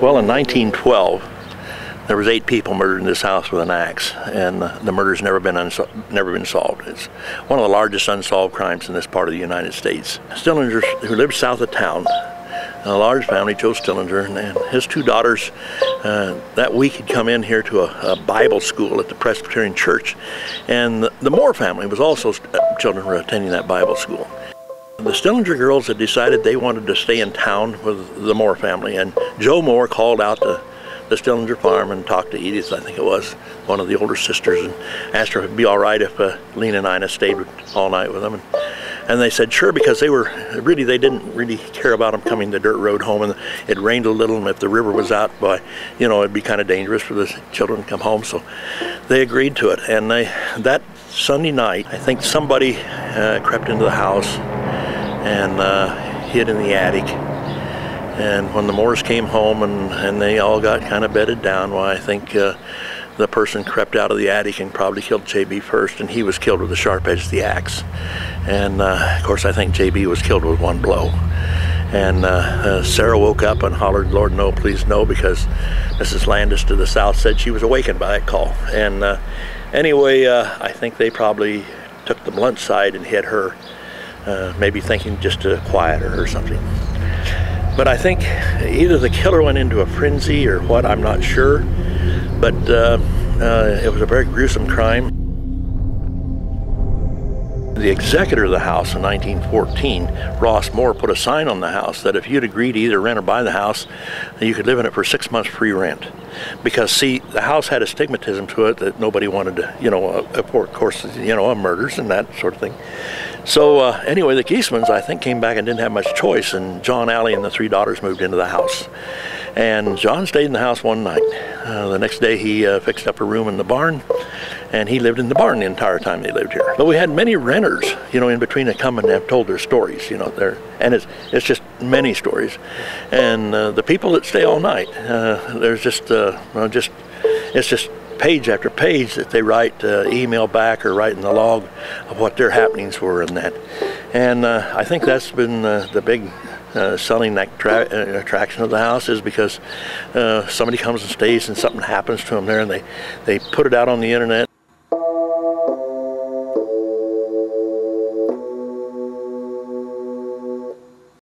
Well, in 1912, there was 8 people murdered in this house with an axe, and the murder's never been solved. It's one of the largest unsolved crimes in this part of the United States. Stillinger, who lived south of town, a large family, Joe Stillinger, and his 2 daughters, that week had come in here to a Bible school at the Presbyterian Church, and the Moore family was also, children were attending that Bible school. The Stillinger girls had decided they wanted to stay in town with the Moore family, and Joe Moore called out to the Stillinger farm and talked to Edith, I think it was, one of the older sisters, and asked her if it'd be all right if Lena and Ina stayed all night with them. And they said sure, because they didn't really care about them coming the dirt road home, and it rained a little, and if the river was out, it'd be kind of dangerous for the children to come home. So they agreed to it, and that Sunday night, I think somebody crept into the house and hid in the attic. And when the Moores came home and they all got kind of bedded down, well, I think the person crept out of the attic and probably killed JB first, and he was killed with the sharp edge of the axe. And of course, I think JB was killed with one blow. And Sarah woke up and hollered, "Lord, no, please no," because Mrs. Landis to the south said she was awakened by that call. And anyway, I think they probably took the blunt side and hit her, maybe thinking just to quiet her or something. But I think either the killer went into a frenzy or what, I'm not sure. But it was a very gruesome crime. The executor of the house in 1914, Ross Moore, put a sign on the house that if you'd agreed to either rent or buy the house, you could live in it for 6 months free rent. Because, see, the house had a stigmatism to it that nobody wanted to, of course, murders and that sort of thing. So anyway, the Geismans, I think, came back and didn't have much choice, and John Alley and the 3 daughters moved into the house. And John stayed in the house one night. The next day he fixed up a room in the barn, and he lived in the barn the entire time they lived here. But we had many renters, in between that come and have told their stories, and it's just many stories. And the people that stay all night, there's it's just page after page that they write, email back or write in the log of what their happenings were and that. And I think that's been the big selling attraction of the house, is because somebody comes and stays and something happens to them there, and they put it out on the internet.